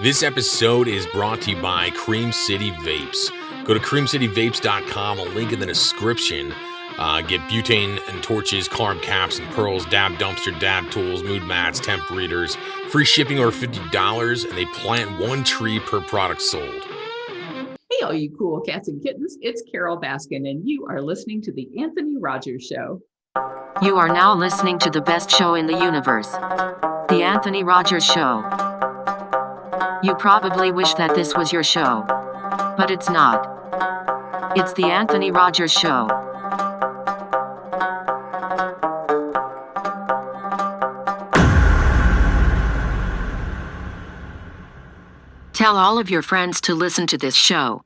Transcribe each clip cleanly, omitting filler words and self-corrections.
This episode is brought to you by Cream City Vapes. Go to creamcityvapes.com, a link in the description. Get butane and torches, carb caps and pearls, dab dumpster, dab tools, mood mats, temp readers, free shipping over $50, and they plant one tree per product sold. Hey, all you cool cats and kittens, it's Carole Baskin, and you are listening to The Anthony Rogers Show. You are now listening to the best show in the universe, The Anthony Rogers Show. You probably wish that this was your show, but it's not. It's The Anthony Rogers Show. Tell all of your friends to listen to this show.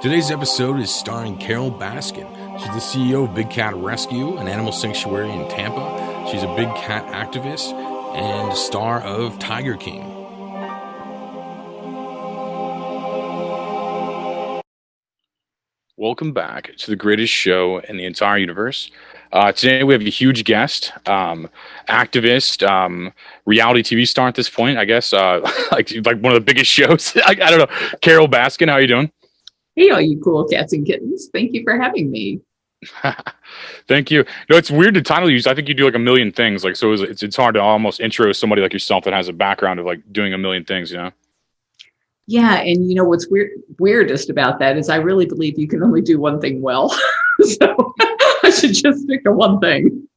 Today's episode is starring Carole Baskin. She's the CEO of Big Cat Rescue, an animal sanctuary in Tampa. She's a big cat activist and star of Tiger King. Welcome back to the greatest show in the entire universe. Today we have a huge guest, activist, reality TV star at this point, I guess, like one of the biggest shows. I don't know. Carole Baskin, how are you doing? Hey, all you cool cats and kittens. Thank you for having me. Thank you. No, it's weird to title you. I think you do like a million things. Like, so it's hard to almost intro somebody like yourself that has a background of like doing a million things, you know? Yeah, and you know what's weirdest about that is I really believe you can only do one thing well. So I should just stick to one thing.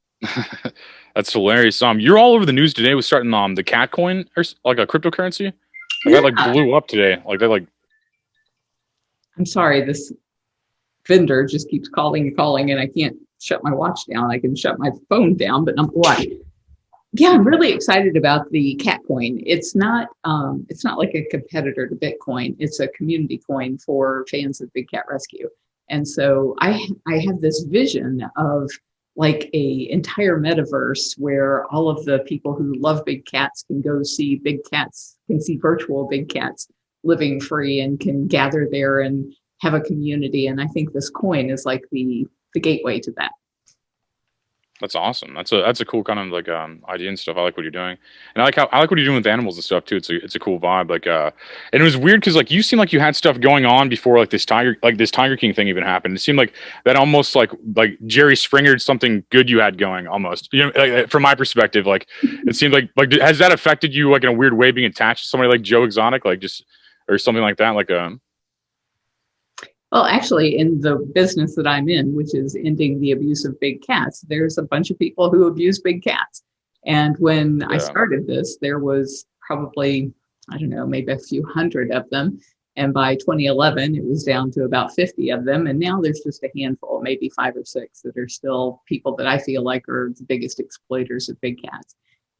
That's hilarious. You're all over the news today with starting the cat coin or like a cryptocurrency. That like blew up today. Like that like. I'm sorry, this vendor just keeps calling and calling, and I can't shut my watch down. I can shut my phone down, but number one. Yeah, I'm really excited about the cat coin. It's not like a competitor to Bitcoin. It's a community coin for fans of Big Cat Rescue. And so I have this vision of like a entire metaverse where all of the people who love big cats can go see big cats, can see virtual big cats living free and can gather there and have a community. And I think this coin is like the gateway to that. That's awesome. That's a cool kind of like idea and stuff. I like what you're doing, and I like what you're doing with animals and stuff too. It's a cool vibe. Like and it was weird because like you seem like you had stuff going on before like this Tiger King thing even happened. It seemed like that almost like Jerry Springered something good you had going almost. You know, like, from my perspective, like it seemed like has that affected you like in a weird way being attached to somebody like Joe Exotic, like just or something like that, like Well, actually, in the business that I'm in, which is ending the abuse of big cats, there's a bunch of people who abuse big cats. And when I started this, there was probably, I don't know, maybe a few hundred of them. And by 2011, it was down to about 50 of them. And now there's just a handful, maybe 5 or 6 that are still people that I feel like are the biggest exploiters of big cats.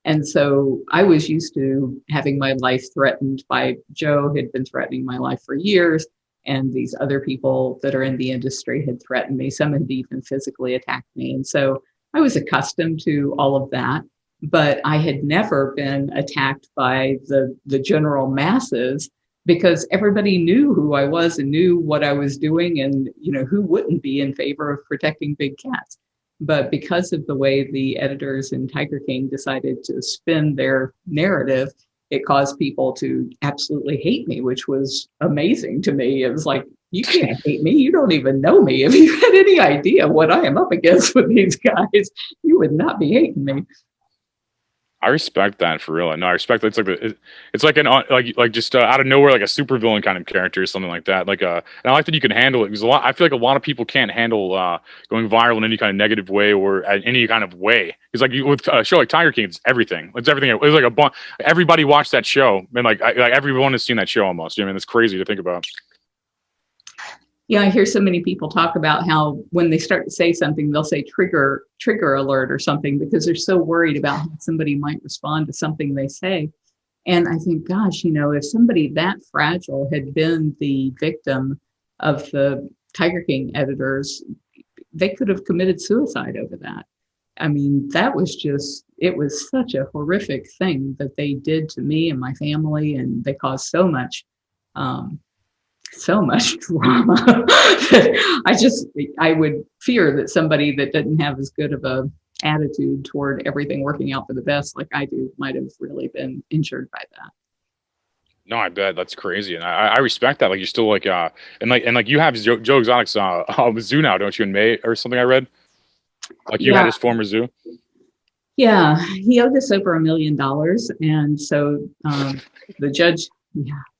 And so I was used to having my life threatened by Joe, had been threatening my life for years. And these other people that are in the industry had threatened me. Some had even physically attacked me. And so I was accustomed to all of that, but I had never been attacked by the general masses because everybody knew who I was and knew what I was doing. And, you know, who wouldn't be in favor of protecting big cats? But because of the way the editors in Tiger King decided to spin their narrative, it caused people to absolutely hate me, which was amazing to me. It was like, you can't hate me. You don't even know me. If you had any idea what I am up against with these guys, you would not be hating me. I respect that for real. No, I respect that. It's like an just out of nowhere, like a supervillain kind of character or something like that. Like and I like that you can handle it because I feel like a lot of people can't handle going viral in any kind of negative way or any kind of way. Because like with a show like Tiger King, it's everything. It's everything. It was like everybody watched that show, and like everyone has seen that show almost. You know, I mean, it's crazy to think about. Yeah, I hear so many people talk about how when they start to say something, they'll say trigger alert or something because they're so worried about how somebody might respond to something they say. And I think, gosh, you know, if somebody that fragile had been the victim of the Tiger King editors, they could have committed suicide over that. I mean, it was such a horrific thing that they did to me and my family, and they caused so much drama. I would fear that somebody that didn't have as good of a attitude toward everything working out for the best like I do might have really been injured by that. No, I bet that's crazy, and I respect that. Like you're still like and you have Joe Exotic's zoo now, don't you? In May or something, I read. Like you had his former zoo. Yeah, he owed us over $1 million, and so the judge,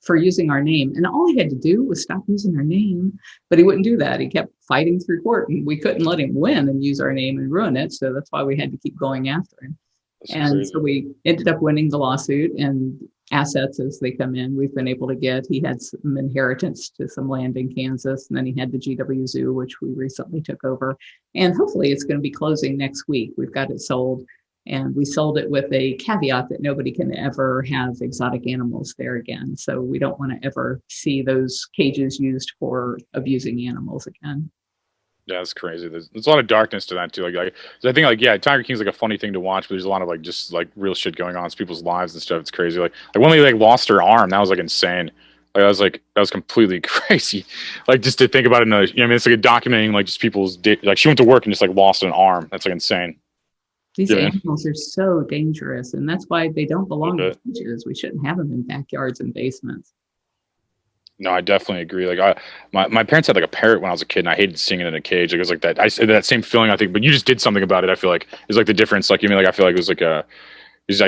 for using our name, and all he had to do was stop using our name, but he wouldn't do that. He kept fighting through court, and we couldn't let him win and use our name and ruin it. So that's why we had to keep going after him. That's crazy. So we ended up winning the lawsuit, and assets as they come in, we've been able to get. He had some inheritance to some land in Kansas, and then he had the GW Zoo, which we recently took over. And hopefully it's going to be closing next week. We've got it sold, and we sold it with a caveat that nobody can ever have exotic animals there again. So we don't want to ever see those cages used for abusing animals again. Yeah, that's crazy. There's a lot of darkness to that too. Like I think Tiger King's like a funny thing to watch, but there's a lot of just real shit going on in people's lives and stuff. It's crazy. Like when they lost her arm, that was insane. That was completely crazy. Just to think about it, it's documenting just people's she went to work and just lost an arm. That's insane. These animals are so dangerous, and that's why they don't belong in cages. We shouldn't have them in backyards and basements. No, I definitely agree. My parents had a parrot when I was a kid, and I hated seeing it in a cage. It was that. I said that same feeling, I think, but you just did something about it. I feel is the difference. I feel it was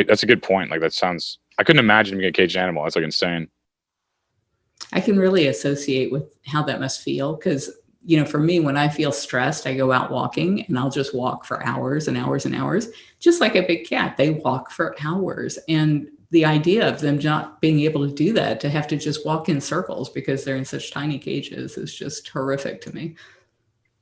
that's a good point. That sounds. I couldn't imagine being a caged animal. That's insane. I can really associate with how that must feel because for me, when I feel stressed, I go out walking, and I'll just walk for hours and hours and hours, just like a big cat. They walk for hours, and the idea of them not being able to do that, to have to just walk in circles because they're in such tiny cages, is just horrific to me.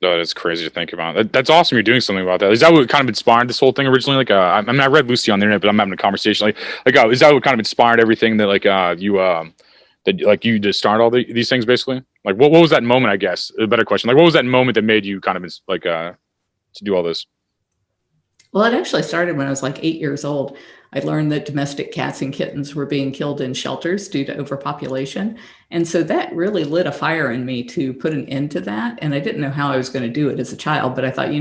No, that's crazy to think about. That's awesome. You're doing something about that. Is that what kind of inspired this whole thing originally? I read Lucy on the internet, but I'm having a conversation. Is that what kind of inspired everything that you just start all these things basically? What was that moment? I guess a better question. What was that moment that made you kind of to do all this? Well, it actually started when I was 8 years old. I learned that domestic cats and kittens were being killed in shelters due to overpopulation. And so that really lit a fire in me to put an end to that. And I didn't know how I was going to do it as a child, but I thought,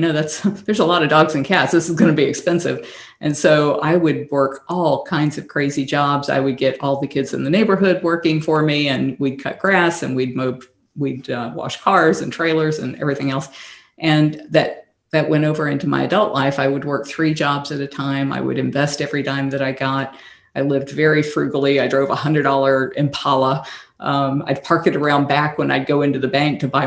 there's a lot of dogs and cats. This is going to be expensive. And so I would work all kinds of crazy jobs. I would get all the kids in the neighborhood working for me, and we'd cut grass, and we'd wash cars and trailers and everything else. And that went over into my adult life. I would work 3 jobs at a time. I would invest every dime that I got. I lived very frugally. I drove a $100 Impala. I'd park it around back when I'd go into the bank to buy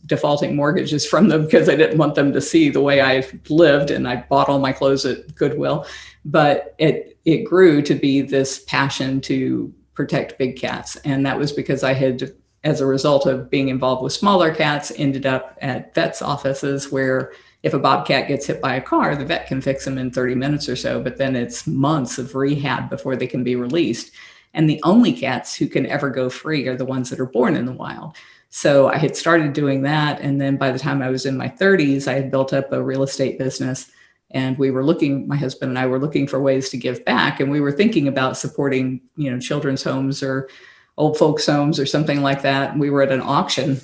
defaulting mortgages from them, because I didn't want them to see the way I lived. And I bought all my clothes at Goodwill. But it grew to be this passion to protect big cats. And that was because I had, as a result of being involved with smaller cats, ended up at vets' offices where if a bobcat gets hit by a car, the vet can fix them in 30 minutes or so, but then it's months of rehab before they can be released. And the only cats who can ever go free are the ones that are born in the wild. So I had started doing that. And then by the time I was in my 30s, I had built up a real estate business, and my husband and I were looking for ways to give back. And we were thinking about supporting, children's homes or old folks' homes or something like that. And we were at an auction,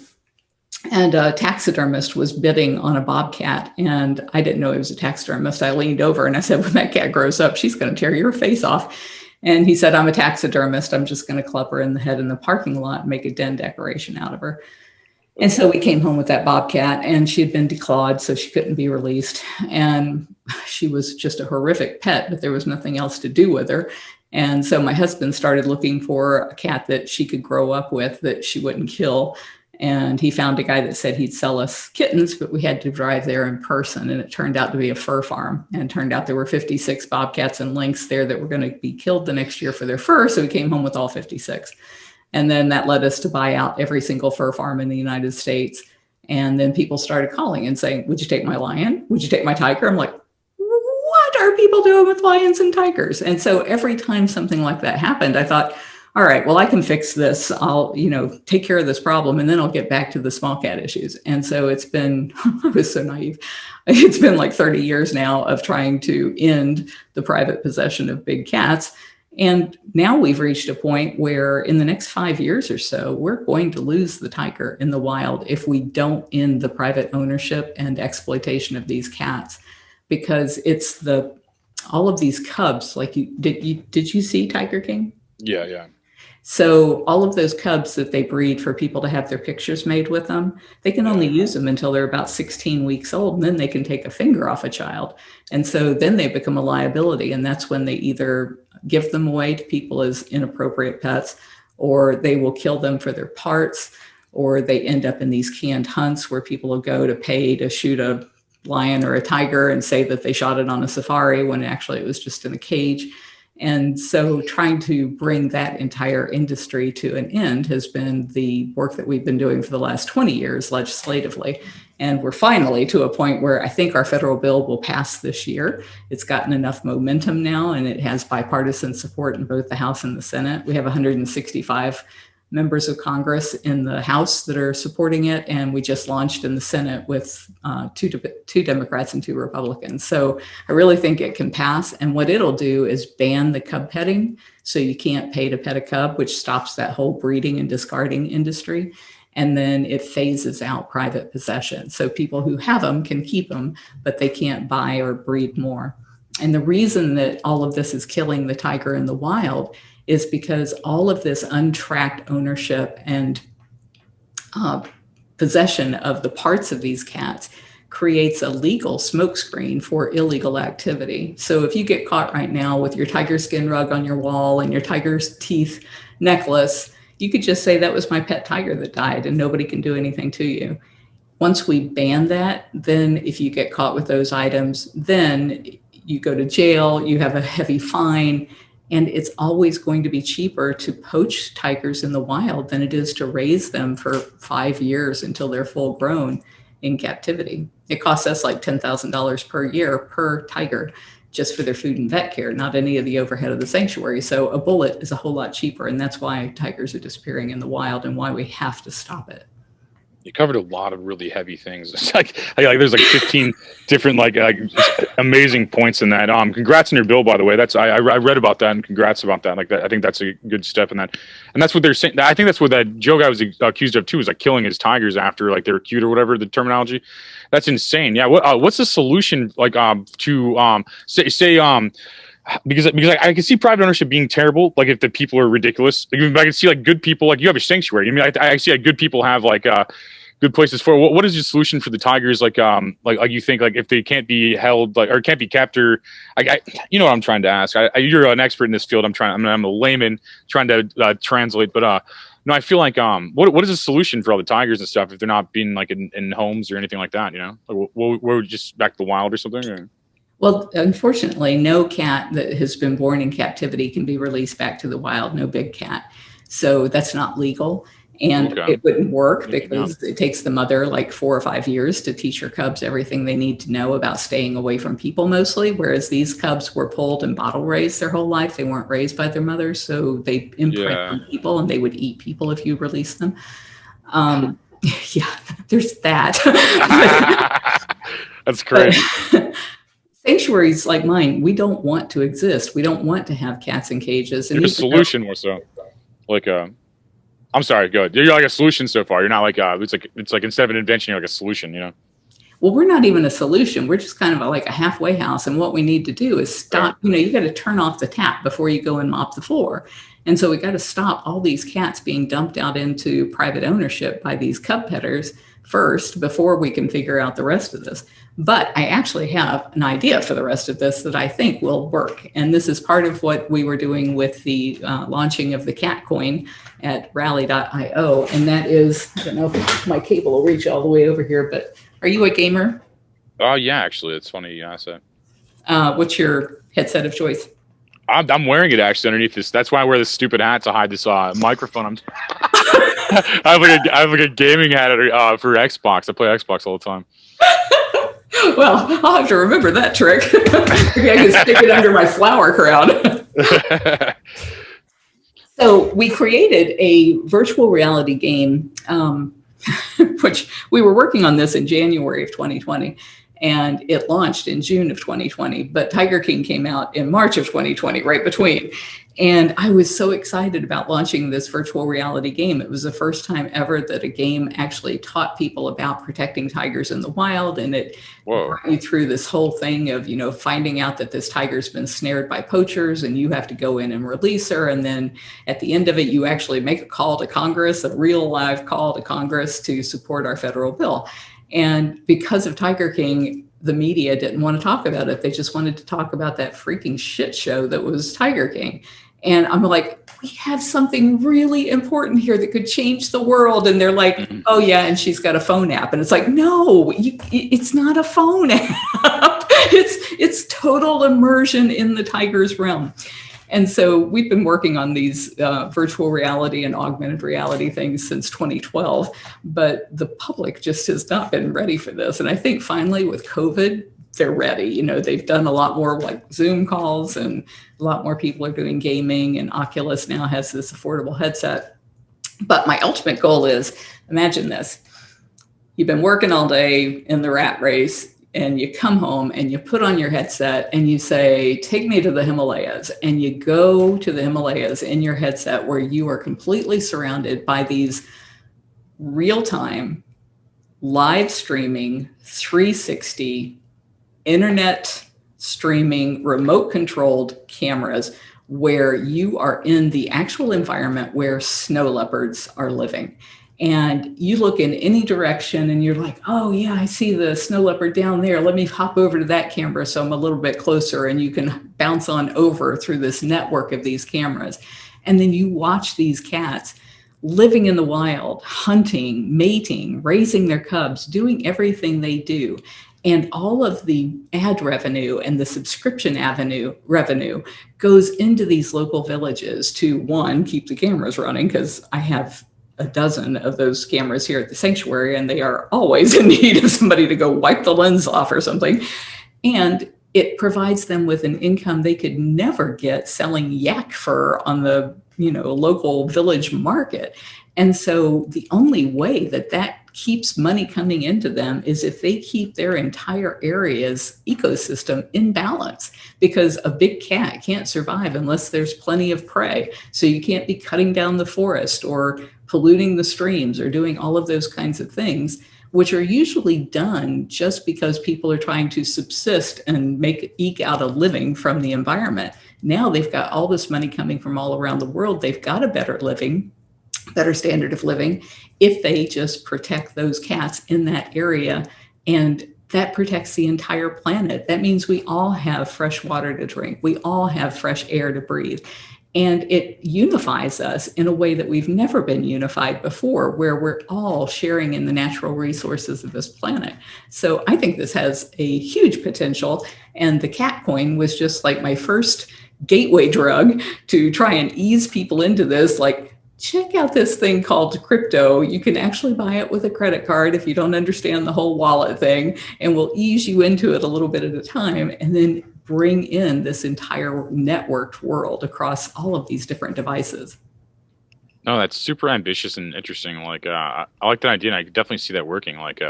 and a taxidermist was bidding on a bobcat. And I didn't know he was a taxidermist. I leaned over and I said, when that cat grows up, she's going to tear your face off. And he said, I'm a taxidermist. I'm just going to club her in the head in the parking lot and make a den decoration out of her. And so we came home with that bobcat, and she had been declawed, so she couldn't be released. And she was just a horrific pet, but there was nothing else to do with her. And so my husband started looking for a cat that she could grow up with, that she wouldn't kill. And he found a guy that said he'd sell us kittens, but we had to drive there in person. And it turned out to be a fur farm. And it turned out there were 56 bobcats and lynx there that were going to be killed the next year for their fur. So we came home with all 56. And then that led us to buy out every single fur farm in the United States. And then people started calling and saying, would you take my lion? Would you take my tiger? I'm like, what are people doing with lions and tigers? And so every time something like that happened, I thought, all right, well, I can fix this. I'll, take care of this problem, and then I'll get back to the small cat issues. And so it's been, I was so naive. It's been 30 years now of trying to end the private possession of big cats. And now we've reached a point where in the next 5 years or so, we're going to lose the tiger in the wild if we don't end the private ownership and exploitation of these cats. because it's all of these cubs. Like did you see Tiger King? Yeah. So all of those cubs that they breed for people to have their pictures made with them, they can only use them until they're about 16 weeks old, and then they can take a finger off a child. And so then they become a liability, and that's when they either give them away to people as inappropriate pets, or they will kill them for their parts, or they end up in these canned hunts where people will go to pay to shoot a lion or a tiger and say that they shot it on a safari when actually it was just in a cage. And so trying to bring that entire industry to an end has been the work that we've been doing for the last 20 years legislatively. And we're finally to a point where I think our federal bill will pass this year. It's gotten enough momentum now, and it has bipartisan support in both the House and the Senate. We have 165 members of Congress in the House that are supporting it, and we just launched in the Senate with two Democrats and 2 Republicans. So I really think it can pass, and what it'll do is ban the cub petting, so you can't pay to pet a cub, which stops that whole breeding and discarding industry. And then it phases out private possession, so people who have them can keep them, but they can't buy or breed more. And the reason that all of this is killing the tiger in the wild is because all of this untracked ownership and possession of the parts of these cats creates a legal smokescreen for illegal activity. So if you get caught right now with your tiger skin rug on your wall and your tiger's teeth necklace, you could just say that was my pet tiger that died and nobody can do anything to you. Once we ban that, then if you get caught with those items, then you go to jail, you have a heavy fine. And it's always going to be cheaper to poach tigers in the wild than it is to raise them for 5 years until they're full grown in captivity. It costs us like $10,000 per year per tiger just for their food and vet care, not any of the overhead of the sanctuary. So a bullet is a whole lot cheaper. And that's why tigers are disappearing in the wild and why we have to stop it. You covered a lot of really heavy things. It's like there's like 15 different like amazing points in that. Congrats on your bill, by the way. I read about that, and congrats about that. Like that, I think that's a good step in that. And that's what they're saying. I think that's what that Joe guy was accused of too, is like killing his tigers after like they were cute or whatever the terminology. That's insane. Yeah. What's the solution like to say because I can see private ownership being terrible. Like if the people are ridiculous, like, I can see like good people, like you have a sanctuary. I mean, I see like good people have like good places for. What is your solution for the tigers? Like you think like if they can't be held like or can't be kept or you know what I'm trying to ask. You're an expert in this field. I'm a layman trying to translate, but no, I feel like what is the solution for all the tigers and stuff if they're not being like in homes or anything like that? You know, like we're just back to the wild or something. Or? Well, unfortunately, no cat that has been born in captivity can be released back to the wild, no big cat. So that's not legal. And it wouldn't work because it takes the mother like 4 or 5 years to teach her cubs everything they need to know about staying away from people mostly, whereas these cubs were pulled and bottle raised their whole life. They weren't raised by their mothers, so they imprint on people and they would eat people if you release them. Yeah, there's that. That's crazy. Sanctuaries like mine, we don't want to exist. We don't want to have cats in cages. And you're a solution more so. Like I'm sorry, go ahead. You're like a solution so far. You're not like it's like instead of an invention, you're like a solution, you know? Well, we're not even a solution. We're just kind of like a halfway house. And what we need to do is stop, you got to turn off the tap before you go and mop the floor. And so we got to stop all these cats being dumped out into private ownership by these cub petters first before we can figure out the rest of this. But I actually have an idea for the rest of this that I think will work. And this is part of what we were doing with the launching of the cat coin at rally.io. And that is, I don't know if my cable will reach all the way over here, but are you a gamer? Oh, yeah, actually. It's funny you asked that. What's your headset of choice? I'm wearing it actually underneath this. That's why I wear this stupid hat to hide this microphone. I have like a gaming hat for Xbox. I play Xbox all the time. Well, I'll have to remember that trick. Maybe I can stick it under my flower crown. So we created a virtual reality game, which we were working on this in January of 2020. And it launched in June of 2020, but Tiger King came out in March of 2020, right between. And I was so excited about launching this virtual reality game. It was the first time ever that a game actually taught people about protecting tigers in the wild. And it brought you through this whole thing of, finding out that this tiger's been snared by poachers and you have to go in and release her. And then at the end of it, you actually make a call to Congress, a real live call to Congress to support our federal bill. And because of Tiger King, the media didn't want to talk about it. They just wanted to talk about that freaking shit show that was Tiger King. And I'm like, we have something really important here that could change the world. And they're like, oh yeah, and she's got a phone app. And it's like, no, it's not a phone app. It's total immersion in the tiger's realm. And so we've been working on these virtual reality and augmented reality things since 2012, but the public just has not been ready for this. And I think finally with COVID, they're ready. They've done a lot more like Zoom calls, and a lot more people are doing gaming, and Oculus now has this affordable headset. But my ultimate goal is, imagine this. You've been working all day in the rat race, and you come home and you put on your headset and you say, take me to the Himalayas. And you go to the Himalayas in your headset, where you are completely surrounded by these real-time, live streaming, 360 internet streaming, remote controlled cameras, where you are in the actual environment where snow leopards are living. And you look in any direction and you're like, oh yeah, I see the snow leopard down there. Let me hop over to that camera so I'm a little bit closer, and you can bounce on over through this network of these cameras. And then you watch these cats living in the wild, hunting, mating, raising their cubs, doing everything they do. And all of the ad revenue and the subscription revenue goes into these local villages to, one, keep the cameras running, because I have a dozen of those cameras here at the sanctuary, and they are always in need of somebody to go wipe the lens off or something. And it provides them with an income they could never get selling yak fur on the local village market. And so the only way that keeps money coming into them is if they keep their entire area's ecosystem in balance, because a big cat can't survive unless there's plenty of prey. So you can't be cutting down the forest or polluting the streams or doing all of those kinds of things, which are usually done just because people are trying to subsist and eke out a living from the environment. Now they've got all this money coming from all around the world. They've got a better standard of living if they just protect those cats in that area. And that protects the entire planet. That means we all have fresh water to drink. We all have fresh air to breathe. And it unifies us in a way that we've never been unified before, where we're all sharing in the natural resources of this planet. So I think this has a huge potential. And the cat coin was just like my first gateway drug to try and ease people into this. Like, check out this thing called crypto. You can actually buy it with a credit card if you don't understand the whole wallet thing, and we'll ease you into it a little bit at a time, and then bring in this entire networked world across all of these different devices. No, that's super ambitious and interesting. Like, I like that idea, and I could definitely see that working. Like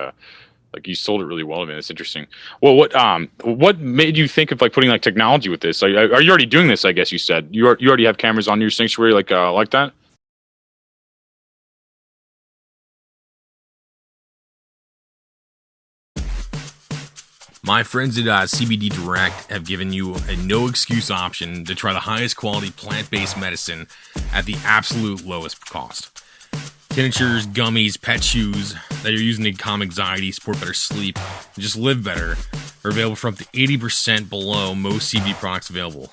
you sold it really well to me. That's interesting. Well, what made you think of like putting like technology with this? Are you already doing this? I guess you said you already have cameras on your sanctuary, like that. My friends at CBD Direct have given you a no excuse option to try the highest quality plant-based medicine at the absolute lowest cost. Tinctures, gummies, pet chews that you're using to calm anxiety, support better sleep, and just live better are available for up to 80% below most CBD products available.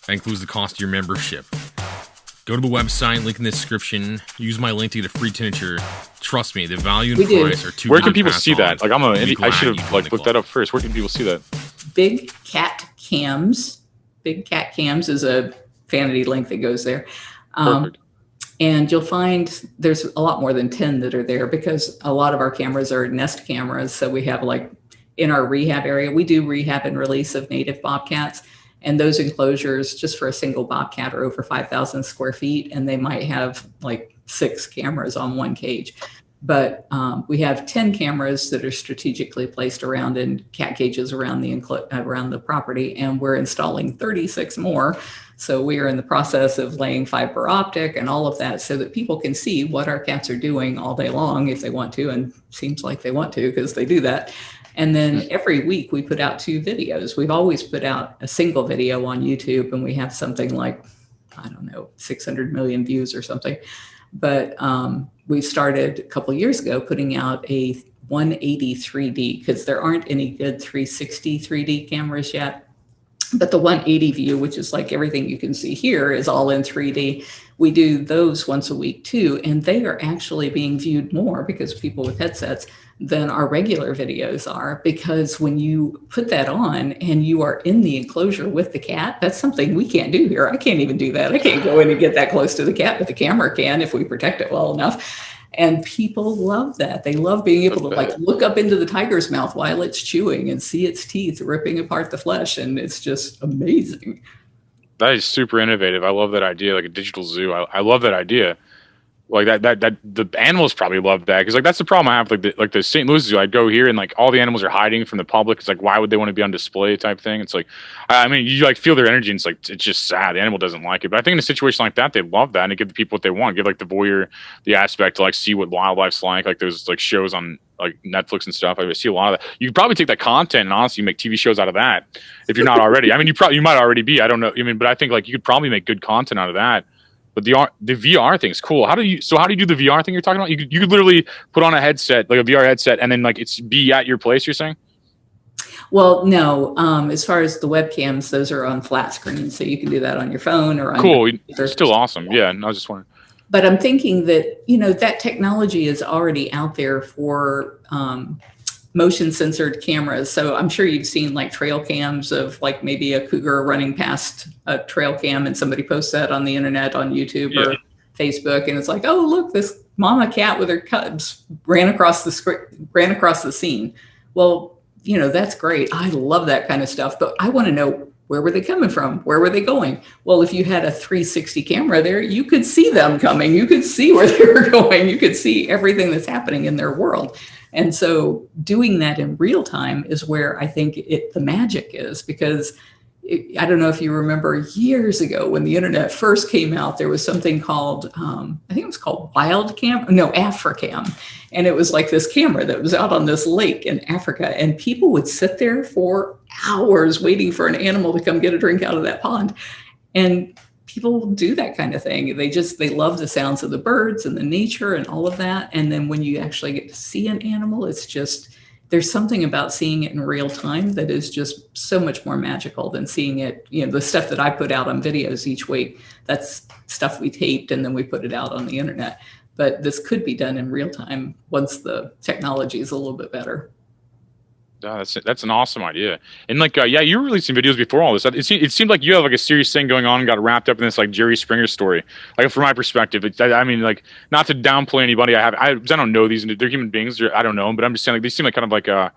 That includes the cost of your membership. Go to the website, link in the description. Use my link to get a free tincture. Trust me, the value and price are too good. Where can people see that? Like, I should have looked that up first. Where can people see that? Big Cat Cams. Big Cat Cams is a vanity link that goes there. Perfect. And you'll find there's a lot more than 10 that are there, because a lot of our cameras are nest cameras. So we have, like, in our rehab area, we do rehab and release of native bobcats. And those enclosures, just for a single bobcat, are over 5,000 square feet. And they might have like 6 cameras on one cage. But we have 10 cameras that are strategically placed around in cat cages around the property, and we're installing 36 more. So we are in the process of laying fiber optic and all of that so that people can see what our cats are doing all day long if they want to, and seems like they want to because they do that. And then every week we put out 2 videos. We've always put out a single video on YouTube, and we have something like, I don't know, 600 million views or something. But we started a couple of years ago putting out a 180 3D, because there aren't any good 360 3D cameras yet. But the 180 view, which is like everything you can see here, is all in 3D. We do those once a week too, and they are actually being viewed more because people with headsets than our regular videos are, because when you put that on and you are in the enclosure with the cat, that's something we can't do here. I can't even do that. I can't go in and get that close to the cat, but the camera can if we protect it well enough. And people love that. They love being able to like look up into the tiger's mouth while it's chewing and see its teeth ripping apart the flesh. And it's just amazing. That is super innovative. I love that idea, like a digital zoo. I love that idea. Like that the animals probably love that, because like that's the problem I have. Like the St. Louis Zoo, I'd go here and like all the animals are hiding from the public. It's like, why would they want to be on display type thing? It's like, I mean, you like feel their energy, and it's like, it's just sad. The animal doesn't like it. But I think in a situation like that, they love that, and it give the people what they want. Give like the voyeur the aspect to like see what wildlife's like those like shows on like Netflix and stuff. I see a lot of that. You could probably take that content and honestly make TV shows out of that if you're not already. I mean, you might already be. I don't know. I mean, but I think like you could probably make good content out of that. But the VR thing's cool. How do you do the VR thing you're talking about? You could literally put on a headset, like a VR headset, and then like it's be at your place, you're saying? Well, no. As far as the webcams, those are on flat screens, so you can do that on your phone or on cool. It's still awesome. Yeah, and I was just wondering. But I'm thinking that, that technology is already out there for motion censored cameras. So I'm sure you've seen like trail cams of like maybe a cougar running past a trail cam, and somebody posts that on the internet, on YouTube or Facebook. And it's like, oh, look, this mama cat with her cubs ran across the scene. Well, that's great. I love that kind of stuff, but I want to know, where were they coming from? Where were they going? Well, if you had a 360 camera there, you could see them coming. You could see where they were going. You could see everything that's happening in their world. And so doing that in real time is where I think the magic is, because I don't know if you remember years ago when the internet first came out, there was something called, I think it was called Africam. And it was like this camera that was out on this lake in Africa, and people would sit there for hours waiting for an animal to come get a drink out of that pond. And people do that kind of thing. They love the sounds of the birds and the nature and all of that. And then when you actually get to see an animal, it's just, there's something about seeing it in real time that is just so much more magical than seeing it. The stuff that I put out on videos each week, that's stuff we taped and then we put it out on the internet. But this could be done in real time once the technology is a little bit better. That's an awesome idea. And like, you were releasing videos before all this. It seemed like you have like a serious thing going on and got wrapped up in this like Jerry Springer story. Like from my perspective, I mean, like, not to downplay anybody. I don't know these. They're human beings. I don't know them, but I'm just saying like they seem like kind of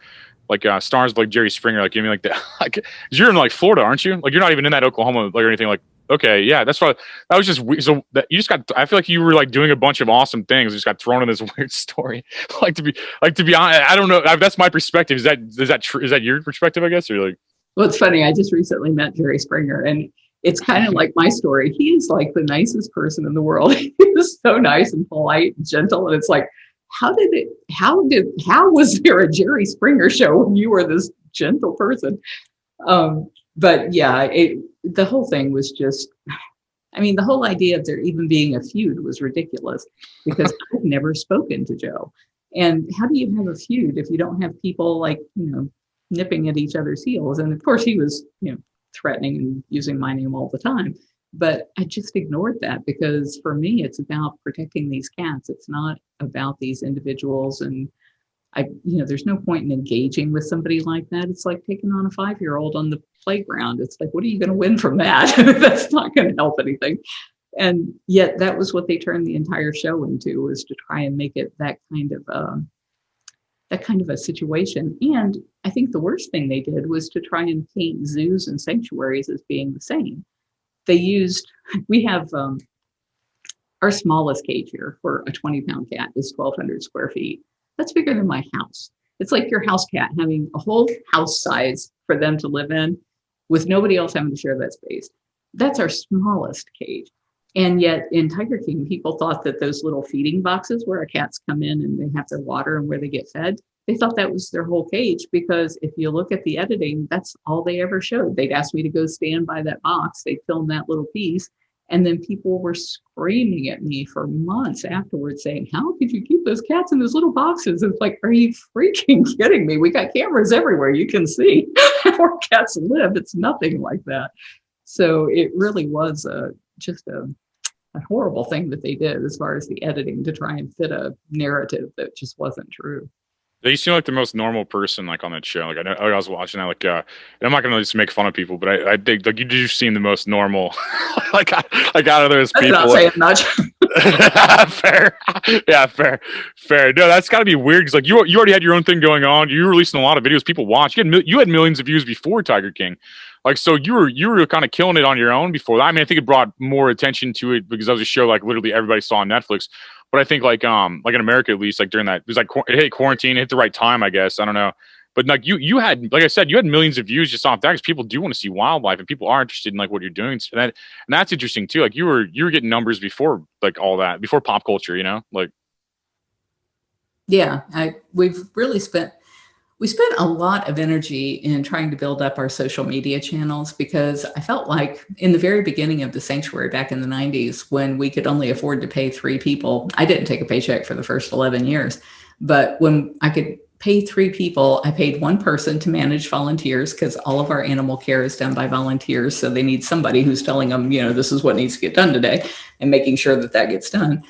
like stars like Jerry Springer. Like, you mean like that? Like, you're in like Florida, aren't you? Like, you're not even in that Oklahoma like or anything like. Okay, yeah, that's why that was just weird. So you just got. I feel like you were like doing a bunch of awesome things. You just got thrown in this weird story. To be honest, I don't know. That's my perspective. Is that true? Is that your perspective? I guess, or like. Well, it's funny. I just recently met Jerry Springer, and it's kind of like my story. He is like the nicest person in the world. He is so nice and polite and gentle, and it's like, how was there a Jerry Springer show when you were this gentle person? But yeah, the whole thing was just, I mean, the whole idea of there even being a feud was ridiculous, because I've never spoken to Joe. And how do you have a feud if you don't have people like, nipping at each other's heels? And of course he was, threatening and using my name all the time. But I just ignored that, because for me, it's about protecting these cats. It's not about these individuals. And there's no point in engaging with somebody like that. It's like taking on a 5-year-old on the playground. It's like, what are you going to win from that? That's not going to help anything. And yet that was what they turned the entire show into, was to try and make it that kind of a situation. And I think the worst thing they did was to try and paint zoos and sanctuaries as being the same. We have our smallest cage here for a 20-pound cat is 1,200 square feet. That's bigger than my house. It's like your house cat having a whole house size for them to live in with nobody else having to share that space. That's our smallest cage. And yet in Tiger King, people thought that those little feeding boxes where our cats come in and they have their water and where they get fed, they thought that was their whole cage, because if you look at the editing, that's all they ever showed. They'd ask me to go stand by that box. They'd film that little piece. And then people were screaming at me for months afterwards saying, how could you keep those cats in those little boxes? It's like, are you freaking kidding me? We got cameras everywhere. You can see how our cats live. It's nothing like that. So it really was just a horrible thing that they did as far as the editing to try and fit a narrative that just wasn't true. You seem like the most normal person, like on that show. Like I was watching that, like, and I'm not gonna just make fun of people, but I think like you do seem the most normal, like out of those people. I'm not saying much. Fair, yeah, fair. No, that's got to be weird because like you already had your own thing going on. You were releasing a lot of videos people watched. You had millions of views before Tiger King. Like, so you were kind of killing it on your own before that. I mean, I think it brought more attention to it because that was a show like literally everybody saw on Netflix. But I think like in America, at least, like during that, it was like it hit quarantine, it hit the right time, I guess. I don't know. But like you had, like I said, you had millions of views just off that because people do want to see wildlife and people are interested in like what you're doing. And that's interesting too. Like you were getting numbers before like all that, before pop culture, you know, like. Yeah, we spent a lot of energy in trying to build up our social media channels, because I felt like in the very beginning of the sanctuary back in the 90s, when we could only afford to pay 3 people, I didn't take a paycheck for the first 11 years, but when I could pay 3 people, I paid 1 person to manage volunteers, because all of our animal care is done by volunteers. So they need somebody who's telling them, you know, this is what needs to get done today and making sure that that gets done.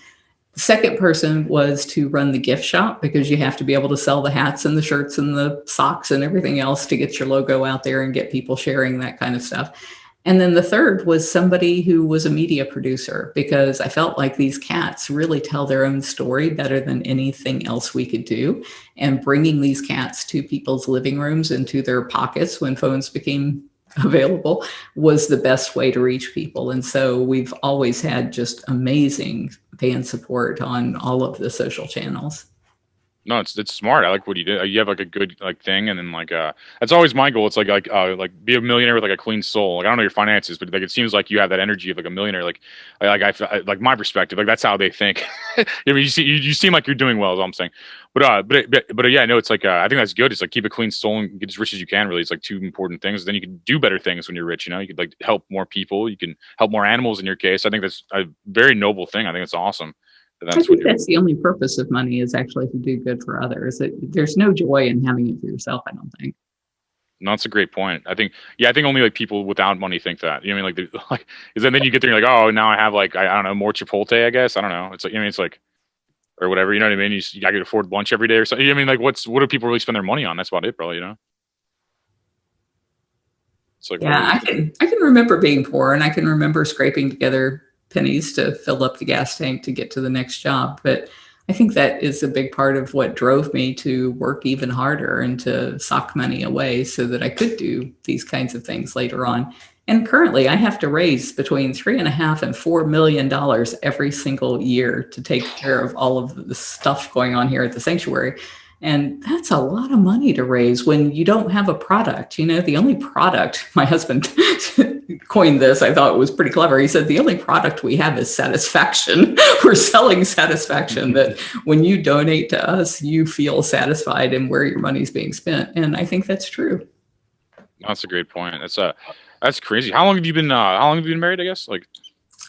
The second person was to run the gift shop, because you have to be able to sell the hats and the shirts and the socks and everything else to get your logo out there and get people sharing that kind of stuff. And then the third was somebody who was a media producer, because I felt like these cats really tell their own story better than anything else we could do. And bringing these cats to people's living rooms and to their pockets when phones became available was the best way to reach people. And so we've always had just amazing fan support on all of the social channels. No, it's smart. I like what you did. You have like a good like thing, and then like that's always my goal. It's like be a millionaire with like a clean soul. Like I don't know your finances, but like it seems like you have that energy of like a millionaire. Like like my perspective, like that's how they think. I mean, you seem like you're doing well, is all I'm saying. But yeah, no, it's like I think that's good. It's like keep a clean soul and get as rich as you can. Really, it's like 2 important things. Then you can do better things when you're rich. You know, you could like help more people. You can help more animals in your case. I think that's a very noble thing. I think it's awesome. I think that's the only purpose of money, is actually to do good for others. There's no joy in having it for yourself, I don't think. No, that's a great point. I think only like people without money think that. You know what I mean? Like is then you get there and you're like, oh, now I have like, I don't know, more Chipotle, I guess. I don't know. It's like, I mean, it's like, or whatever, you know what I mean? You gotta afford lunch every day or something. I mean, like what do people really spend their money on? That's about it, probably, you know? It's like, yeah, I can remember being poor, and I can remember scraping together pennies to fill up the gas tank to get to the next job. But I think that is a big part of what drove me to work even harder and to sock money away so that I could do these kinds of things later on. And currently I have to raise between $3.5 and $4 million every single year to take care of all of the stuff going on here at the sanctuary. And that's a lot of money to raise when you don't have a product. You know, the only product, my husband coined this, I thought it was pretty clever. He said, the only product we have is satisfaction. We're selling satisfaction, that when you donate to us, you feel satisfied in where your money's being spent. And I think that's true. That's a great point. That's crazy. How long have you been married, I guess? Like,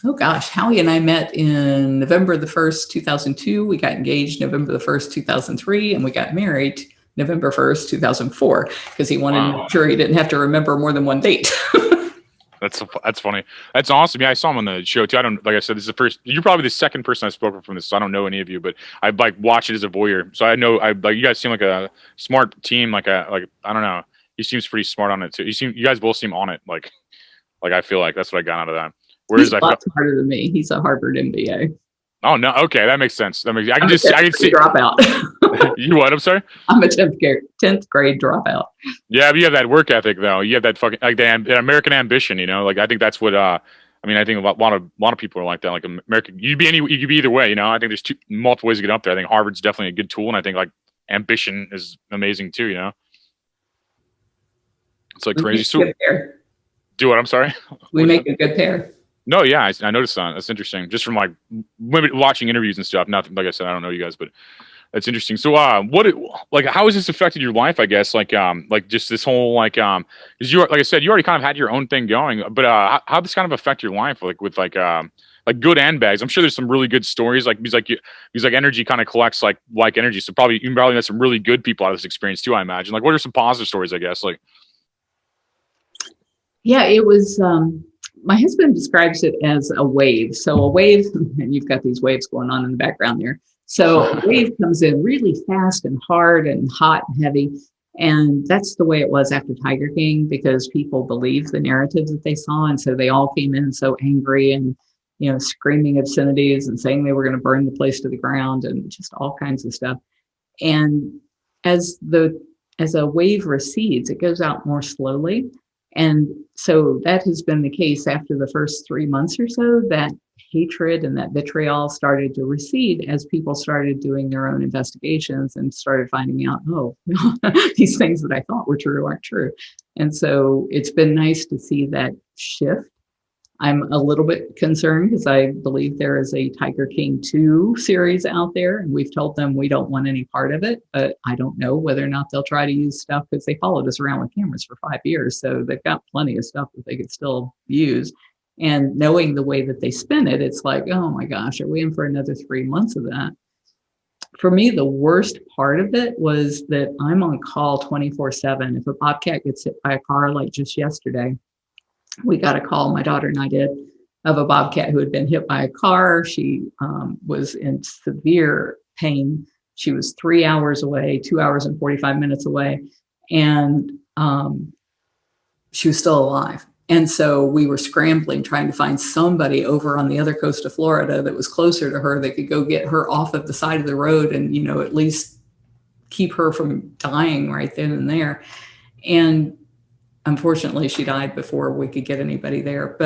oh gosh, Howie and I met in November the 1st, 2002. We got engaged November the 1st, 2003, and we got married November 1st, 2004, because he wanted to make sure he didn't have to remember more than one date. That's funny. That's awesome. Yeah, I saw him on the show too. Like I said, this is the first. You're probably the second person I've spoken from this, so I don't know any of you, but I like watch it as a voyeur. So I know like you guys seem like a smart team. Like I don't know. He seems pretty smart on it too. You guys both seem on it. Like I feel like that's what I got out of that. Whereas he's a lot smarter than me. He's a Harvard MBA. Oh no, okay, that makes sense. I can see dropout. You what? I'm sorry. I'm a 10th grade dropout. Yeah, but you have that work ethic though. You have that fucking like the American ambition. You know, like I think that's what I mean, I think a lot of people are like that. Like America, you could be either way. I think there's multiple ways to get up there. I think Harvard's definitely a good tool, and I think like ambition is amazing too. It's like crazy. So, do what? I'm sorry. We make a good pair. No, yeah, I noticed that. That's interesting. Just from like watching interviews and stuff. Nothing, like I said, I don't know you guys, but that's interesting. So, how has this affected your life? I guess, like just this whole because like I said, you already kind of had your own thing going, but how this kind of affect your life, like with like good and bad? I'm sure there's some really good stories, because energy kind of collects like energy. So you probably met some really good people out of this experience too, I imagine. Like, what are some positive stories? I guess, like. Yeah, it was. My husband describes it as a wave. So a wave, and you've got these waves going on in the background there. So a wave comes in really fast and hard and hot and heavy. And that's the way it was after Tiger King, because people believed the narratives that they saw. And so they all came in so angry and, screaming obscenities and saying they were going to burn the place to the ground and just all kinds of stuff. And as a wave recedes, it goes out more slowly. And so that has been the case after the first 3 months or so. That hatred and that vitriol started to recede as people started doing their own investigations and started finding out, these things that I thought were true aren't true. And so it's been nice to see that shift. I'm a little bit concerned because I believe there is a Tiger King 2 series out there, and we've told them we don't want any part of it, but I don't know whether or not they'll try to use stuff, because they followed us around with cameras for 5 years. So they've got plenty of stuff that they could still use. And knowing the way that they spin it, it's like, oh my gosh, are we in for another 3 months of that? For me, the worst part of it was that I'm on call 24/7. If a bobcat gets hit by a car, like just yesterday, we got a call, my daughter and I did, of a bobcat who had been hit by a car. She was in severe pain. She was 3 hours away, 2 hours and 45 minutes away, and she was still alive. And so we were scrambling, trying to find somebody over on the other coast of Florida that was closer to her that could go get her off of the side of the road and, at least keep her from dying right then and there. And unfortunately, she died before we could get anybody there.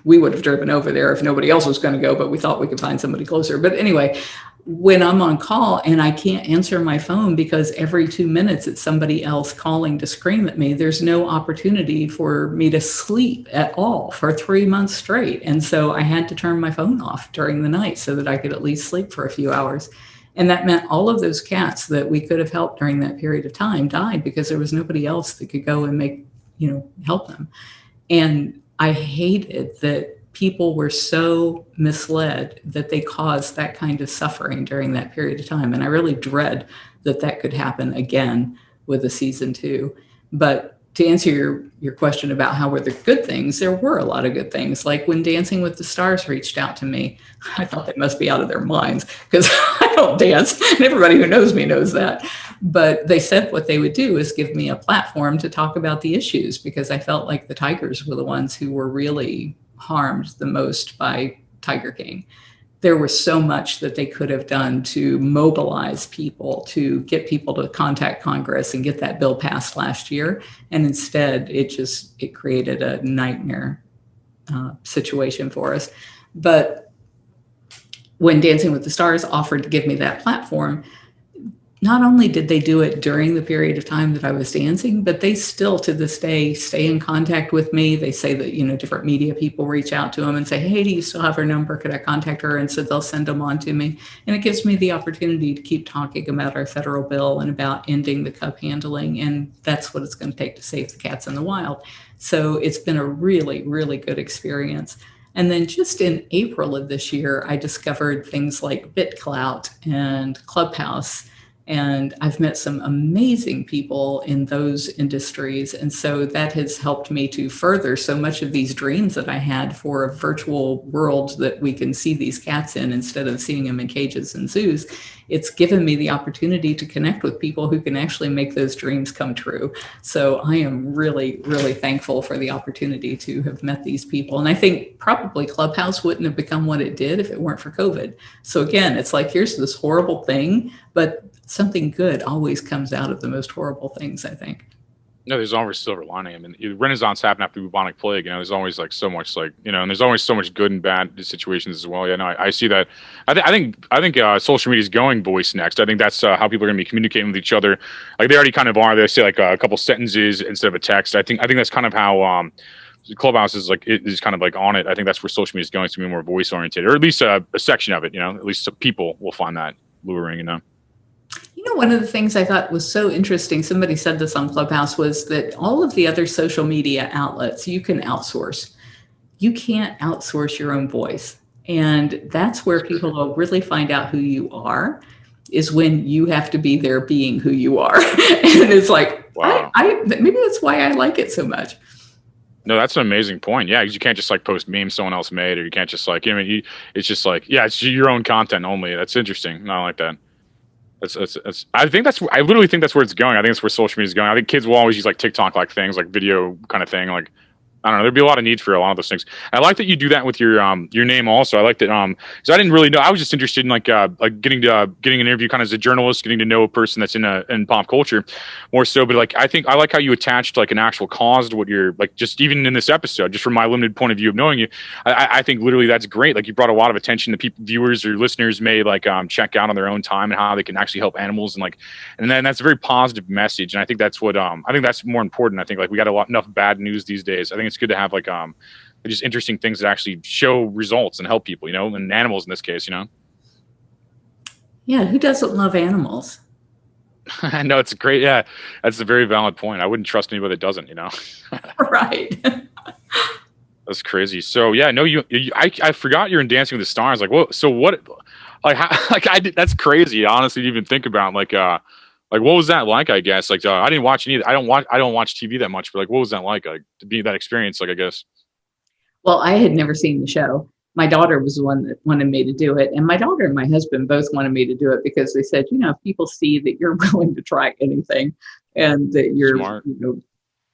We would have driven over there if nobody else was going to go, but we thought we could find somebody closer. But anyway, when I'm on call and I can't answer my phone because every 2 minutes it's somebody else calling to scream at me, there's no opportunity for me to sleep at all for 3 months straight. And so I had to turn my phone off during the night so that I could at least sleep for a few hours. And that meant all of those cats that we could have helped during that period of time died because there was nobody else that could go and help them. And I hated that people were so misled that they caused that kind of suffering during that period of time. And I really dread that could happen again with a season 2. But to answer your question about how were the good things, there were a lot of good things. Like when Dancing with the Stars reached out to me, I thought they must be out of their minds because I don't dance, and everybody who knows me knows that. But they said what they would do is give me a platform to talk about the issues, because I felt like the tigers were the ones who were really harmed the most by Tiger King. There was so much that they could have done to mobilize people, to get people to contact Congress and get that bill passed last year. And instead, it created a nightmare situation for us. But when Dancing with the Stars offered to give me that platform, not only did they do it during the period of time that I was dancing, but they still to this day stay in contact with me. They say that, different media people reach out to them and say, hey, do you still have her number? Could I contact her? And so they'll send them on to me. And it gives me the opportunity to keep talking about our federal bill and about ending the cub handling. And that's what it's going to take to save the cats in the wild. So it's been a really, really good experience. And then just in April of this year, I discovered things like BitClout and Clubhouse. And I've met some amazing people in those industries. And so that has helped me to further so much of these dreams that I had for a virtual world that we can see these cats in instead of seeing them in cages and zoos. It's given me the opportunity to connect with people who can actually make those dreams come true. So I am really, really thankful for the opportunity to have met these people. And I think probably Clubhouse wouldn't have become what it did if it weren't for COVID. So again, it's like, here's this horrible thing, but something good always comes out of the most horrible things, I think. No, there's always silver lining. I mean, the Renaissance happened after the bubonic plague. There's always like so much and there's always so much good and bad situations as well. Yeah, no, I see that. I think social media is going voice next. I think that's how people are going to be communicating with each other. Like they already kind of are. They say like a couple sentences instead of a text. I think that's kind of how Clubhouse is is kind of like on it. I think that's where social media is going to be more voice oriented, or at least a section of it. At least some people will find that luring. One of the things I thought was so interesting, somebody said this on Clubhouse, was that all of the other social media outlets you can outsource. You can't outsource your own voice. And that's where people will really find out who you are, is when you have to be there being who you are. And it's like, wow. Maybe that's why I like it so much. No, that's an amazing point. Yeah, because you can't just like post memes someone else made, or you can't just like, it's just like, yeah, it's your own content only. That's interesting. No, I like that. I literally think that's where it's going. I think that's where social media is going. I think kids will always use like TikTok like things, like video kind of thing. Like, I don't know. There'd be a lot of need for a lot of those things. I like that you do that with your name also. I like that because I didn't really know. I was just interested in like getting an interview kind of as a journalist, getting to know a person that's in pop culture more so. But like I like how you attached like an actual cause to what you're like. Just even in this episode, just from my limited point of view of knowing you, I think literally that's great. Like you brought a lot of attention to people, viewers or listeners may like check out on their own time and how they can actually help animals and then that's a very positive message. And I think that's what I think that's more important. I think like we got enough bad news these days. I think it's good to have like just interesting things that actually show results and help people, and animals in this case, Yeah, who doesn't love animals? I know, it's great. Yeah, that's a very valid point. I wouldn't trust anybody that doesn't, Right. That's crazy. So yeah, no, I forgot you're in Dancing with the Stars. Like, what? So what? Like, that's crazy. Honestly, to even think about like what was that like? I guess like I didn't watch any. I don't watch TV that much, but like, what was that like to be that experience? Like, I guess. Well, I had never seen the show. My daughter was the one that wanted me to do it, and my daughter and my husband both wanted me to do it because they said, if people see that you're willing to try anything, and that you're smart.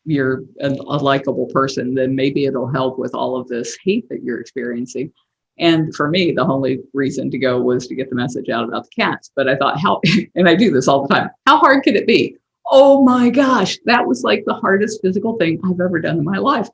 You're a likable person, then maybe it'll help with all of this hate that you're experiencing. And for me, the only reason to go was to get the message out about the cats. But I thought, and I do this all the time, how hard could it be? Oh my gosh, that was like the hardest physical thing I've ever done in my life.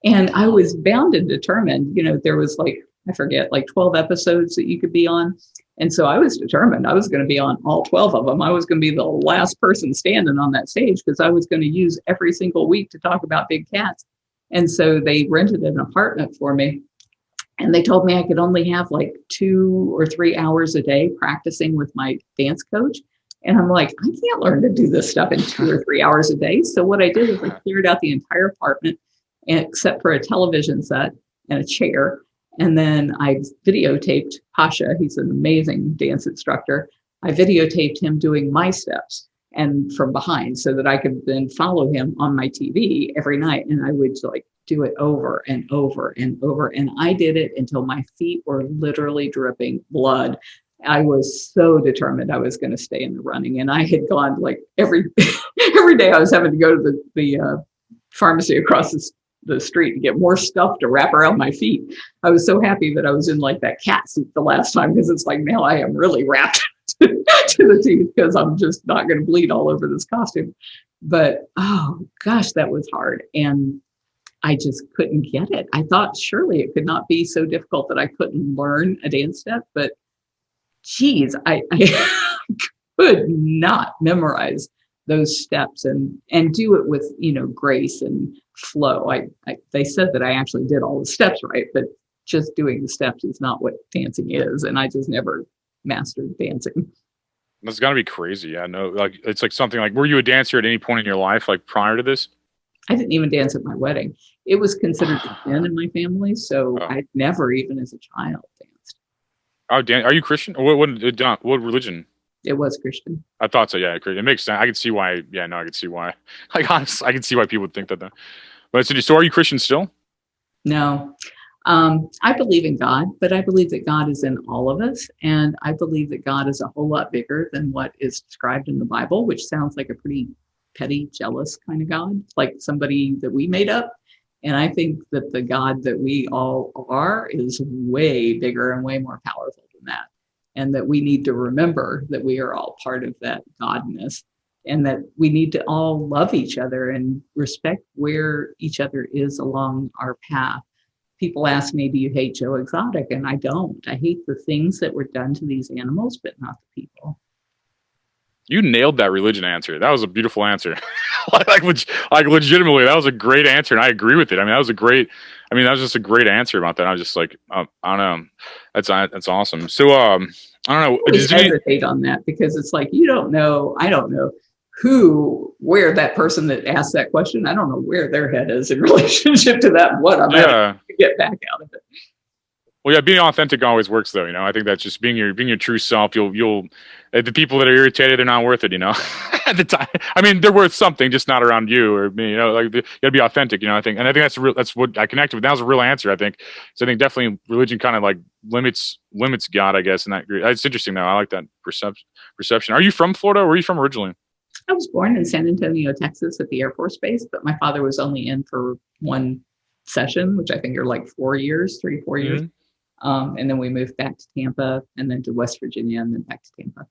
And I was bound and determined, there was like, I forget, like 12 episodes that you could be on. And so I was determined I was going to be on all 12 of them. I was going to be the last person standing on that stage because I was going to use every single week to talk about big cats. And so they rented an apartment for me. And they told me I could only have like 2 or 3 hours a day practicing with my dance coach. And I'm like, I can't learn to do this stuff in 2 or 3 hours a day. So what I did is I cleared out the entire apartment except for a television set and a chair. And then I videotaped Pasha. He's an amazing dance instructor. I videotaped him doing my steps and from behind so that I could then follow him on my TV every night. And I would like do it over and over and over. And I did it until my feet were literally dripping blood. I was so determined I was going to stay in the running. And I had gone like every day I was having to go to the pharmacy across the street to get more stuff to wrap around my feet. I was so happy that I was in like that cat suit the last time, because it's like, now I am really wrapped to the teeth because I'm just not going to bleed all over this costume. But oh gosh, that was hard. And I just couldn't get it. I thought surely it could not be so difficult that I couldn't learn a dance step, but geez, I could not memorize those steps and do it with, grace and flow. They said that I actually did all the steps right, but just doing the steps is not what dancing is. And I just never mastered dancing. That's gotta be crazy. Yeah, no, like it's like something like, were you a dancer at any point in your life, like prior to this? I didn't even dance at my wedding. It was considered a sin in my family, so I never, even as a child, danced. Oh, are you Christian? Or what religion? It was Christian. I thought so. Yeah, it makes sense. I can see why. Yeah, no, I can see why. Like honestly, I can see why people would think that. But so are you Christian still? No, I believe in God, but I believe that God is in all of us, and I believe that God is a whole lot bigger than what is described in the Bible, which sounds like a pretty petty, jealous kind of God, like somebody that we made up. And I think that the God that we all are is way bigger and way more powerful than that. And that we need to remember that we are all part of that godness and that we need to all love each other and respect where each other is along our path. People ask me, do you hate Joe Exotic? And I don't. I hate the things that were done to these animals, but not the people. You nailed that religion answer. That was a beautiful answer. like legitimately, that was a great answer, and I agree with it. I mean, that was just a great anser about that. I was just like, I don't know, that's awesome. So, I don't know. I always hesitate on that because it's like I don't know where that person that asked that question. I don't know where their head is in relationship to that. What I'm to get back out of it. Well, yeah, being authentic always works, though. I think that's just being your true self. You'll the people that are irritated, they're not worth it. At the time, I mean, they're worth something, just not around you or me. Like you gotta be authentic. I think that's what I connected with. That was a real answer. I think. So I think definitely religion kind of like limits God, I guess. And that's interesting, though. I like that perception. Are you from Florida? Where are you from originally? I was born in San Antonio, Texas, at the Air Force Base, but my father was only in for one session, which I think are like 4 years, 3-4 years. And then we moved back to Tampa, and then to West Virginia, and then back to Tampa.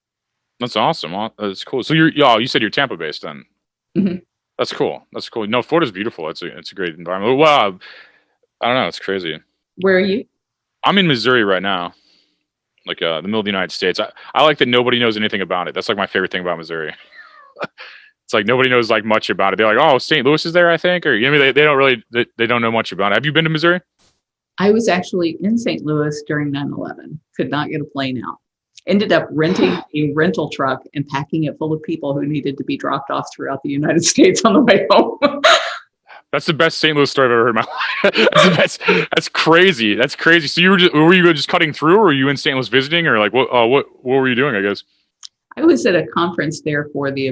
That's awesome. That's cool. So you said you're Tampa based then. Mm-hmm. That's cool. No, Florida's beautiful. It's a great environment. Well, I don't know. It's crazy. Where are you? I'm in Missouri right now, like the middle of the United States. I like that nobody knows anything about it. That's like my favorite thing about Missouri. It's like nobody knows like much about it. They're like, oh, St. Louis is there, I think, or they don't really they don't know much about it. Have you been to Missouri? I was actually in St. Louis during 9/11. Could not get a plane out. Ended up renting a rental truck and packing it full of people who needed to be dropped off throughout the United States on the way home. That's the best St. Louis story I've ever heard in my life. That's crazy. That's crazy. So were you just cutting through, or were you in St. Louis visiting, or like what were you doing, I guess? I was at a conference there for the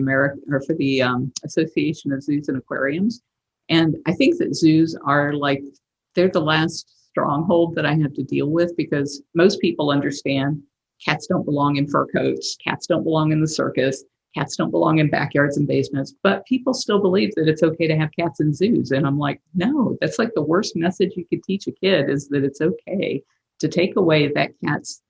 Association of Zoos and Aquariums. And I think that zoos are they're the last stronghold that I have to deal with, because most people understand cats don't belong in fur coats, cats don't belong in the circus, cats don't belong in backyards and basements, but people still believe that it's okay to have cats in zoos. And I'm like, no, that's like the worst message you could teach a kid, is that it's okay to take away that cat's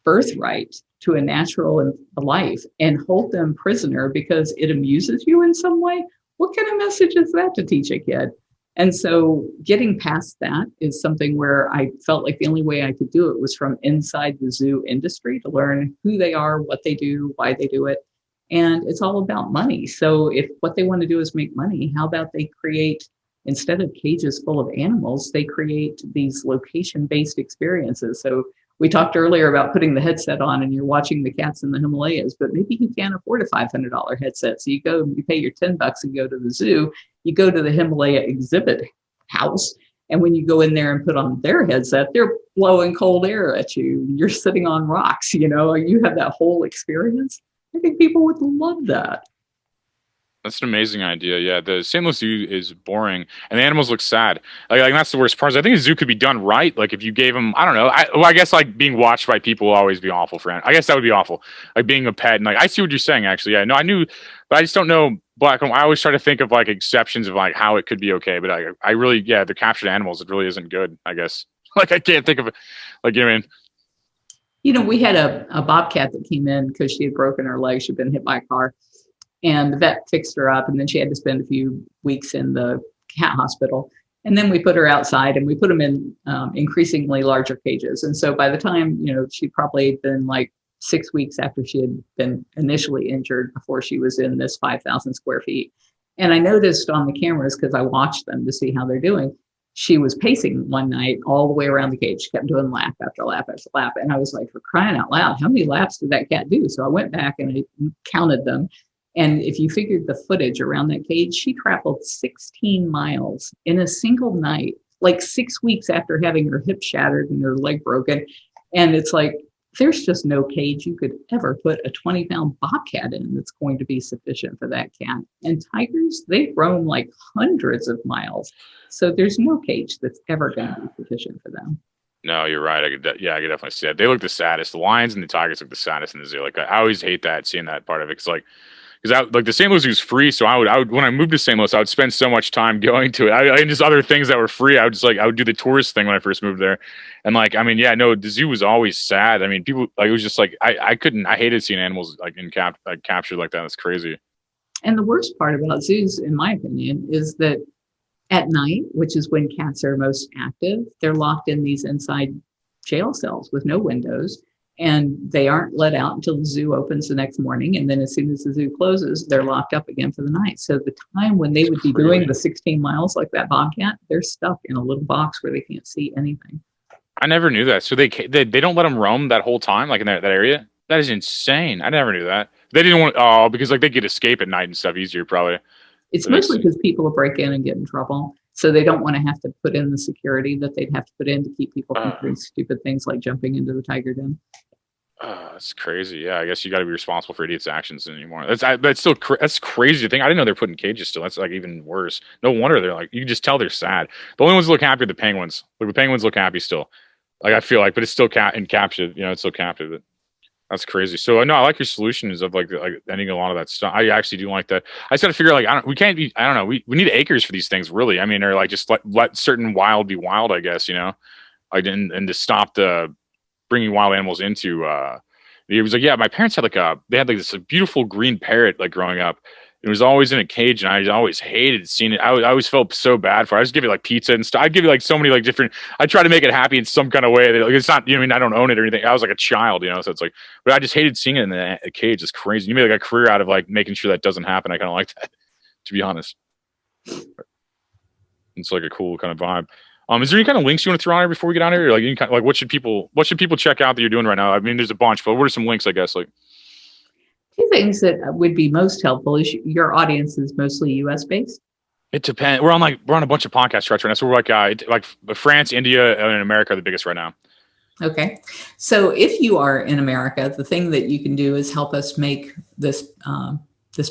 birthright to a natural life and hold them prisoner because it amuses you in some way. What kind of message is that to teach a kid? And so getting past that is something where I felt like the only way I could do it was from inside the zoo industry, to learn who they are, what they do, why they do it. And it's all about money. So if what they want to do is make money, how about they create, instead of cages full of animals, they create these location-based experiences. So we talked earlier about putting the headset on and you're watching the cats in the Himalayas, but maybe you can't afford a $500 headset. So you pay your $10 and go to the zoo. You go to the Himalaya exhibit house. And when you go in there and put on their headset, they're blowing cold air at you. You're sitting on rocks, you have that whole experience. I think people would love that. That's an amazing idea. Yeah, the St. Louis Zoo is boring, and the animals look sad. Like that's the worst part. I think the zoo could be done right. Like if you gave them, I don't know. I guess like being watched by people will always be awful for animals. I guess that would be awful. Like being a pet, and like I see what you're saying. Actually, yeah, no, I knew, but I just don't know. But I always try to think of like exceptions of like how it could be okay. But I really, the captured animals, it really isn't good. I guess. Like I can't think of it. Like I mean. We had a bobcat that came in because she had broken her leg. She'd been hit by a car. And the vet fixed her up, and then she had to spend a few weeks in the cat hospital. And then we put her outside, and we put them in increasingly larger cages. And so by the time, she'd probably been like 6 weeks after she had been initially injured before she was in this 5,000 square feet. And I noticed on the cameras, because I watched them to see how they're doing, she was pacing one night all the way around the cage. She kept doing lap after lap after lap. And I was like, for crying out loud, how many laps did that cat do? So I went back and I counted them. And if you figured the footage around that cage, she traveled 16 miles in a single night, like 6 weeks after having her hip shattered and her leg broken. And it's like, there's just no cage you could ever put a 20-pound bobcat in that's going to be sufficient for that cat. And tigers, they roam like hundreds of miles. So there's no cage that's ever going to be sufficient for them. No, you're right. I could definitely see that. They look the saddest. The lions and the tigers look the saddest in the zoo. Like I always hate that, seeing that part of it. Because the St. Louis Zoo is free, so I would when I moved to St. Louis, I would spend so much time going to it. And just other things that were free. I would do the tourist thing when I first moved there, and the zoo was always sad. People it was just I hated seeing animals captured like that. It's crazy. And the worst part about zoos, in my opinion, is that at night, which is when cats are most active, they're locked in these inside jail cells with no windows, and they aren't let out until the zoo opens the next morning. And then as soon as the zoo closes, they're locked up again for the night. So the time when they would be doing the 16 miles like that bobcat, they're stuck in a little box where they can't see anything. I never knew that. So they don't let them roam that whole time, like in that area? That is insane. I never knew that. They didn't want, because like they could escape at night and stuff easier, probably. It's mostly because people will break in and get in trouble. So they don't want to have to put in the security that they'd have to put in to keep people from doing stupid things like jumping into the tiger den. That's crazy. Yeah, I guess you got to be responsible for idiots' actions anymore. That's still that's crazy to think. I didn't know they're put in cages still. That's like even worse. No wonder they're like, you can just tell they're sad. The only ones that look happy are the penguins. Like the penguins look happy still. Like I feel like, but it's still captive. It's still captive. But that's crazy. So no, I like your solutions of like ending a lot of that stuff. I actually do like that. I just got to figure like we can't be. I don't know. We need acres for these things, really. I mean, or like just let certain wild be wild. I guess like and to stop the bringing wild animals into. He was like, yeah, my parents had they had this beautiful green parrot like growing up. It was always in a cage, and I always hated seeing it. I always felt so bad for it. I just give it like pizza and stuff. I'd give it like so many like different. I try to make it happy in some kind of way. That like, it's not, I mean, I don't own it or anything. I was like a child, so it's like, but I just hated seeing it in the cage. It's crazy. You made like a career out of like making sure that doesn't happen. I kind of like that, to be honest. It's like a cool kind of vibe. Is there any kind of links you want to throw on here before we get out of here? Or like what should people check out that you're doing right now? I mean, there's a bunch, but what are some links? I guess like. Two things that would be most helpful is your audience is mostly U.S. based. It depends. We're on a bunch of podcast charts right now, so we're like France, India, and America are the biggest right now. Okay, so if you are in America, the thing that you can do is help us make this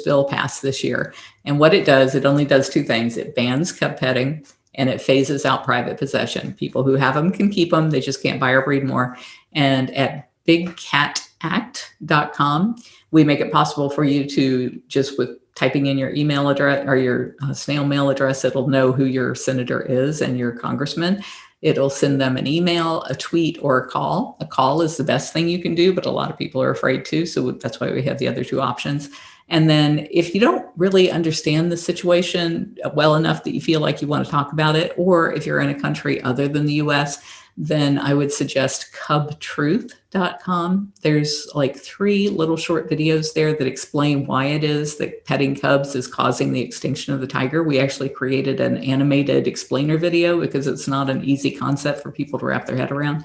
bill pass this year. And what it does, it only does two things: it bans cub petting, and it phases out private possession. People who have them can keep them; they just can't buy or breed more. And at bigcatact.com, we make it possible for you to just with typing in your email address or your snail mail address, it'll know who your senator is and your congressman. It'll send them an email, a tweet, or a call. A call is the best thing you can do, but a lot of people are afraid to. So that's why we have the other two options. And then if you don't really understand the situation well enough that you feel like you want to talk about it, or if you're in a country other than the US, then I would suggest cubtruth.com. There's like 3 little short videos there that explain why it is that petting cubs is causing the extinction of the tiger. We actually created an animated explainer video because it's not an easy concept for people to wrap their head around.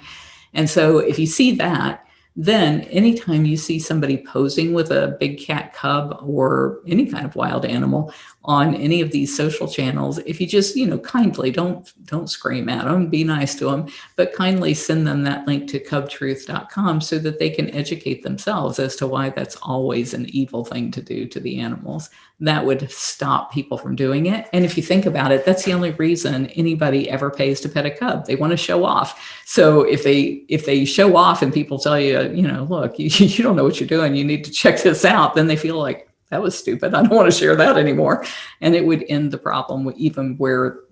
And so if you see that, then anytime you see somebody posing with a big cat cub or any kind of wild animal on any of these social channels, if you just, kindly don't scream at them, be nice to them, but kindly send them that link to cubtruth.com so that they can educate themselves as to why that's always an evil thing to do to the animals. That would stop people from doing it. And if you think about it, that's the only reason anybody ever pays to pet a cub. They want to show off. So if they show off and people tell you, look, you don't know what you're doing, you need to check this out, then they feel like, that was stupid, I don't want to share that anymore. And it would end the problem even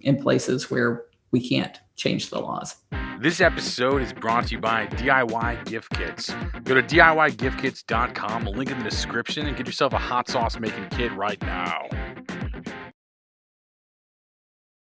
in places where we can't change the laws. This episode is brought to you by DIY Gift Kits. Go to DIYGiftKits.com, a link in the description, and get yourself a hot sauce making kit right now.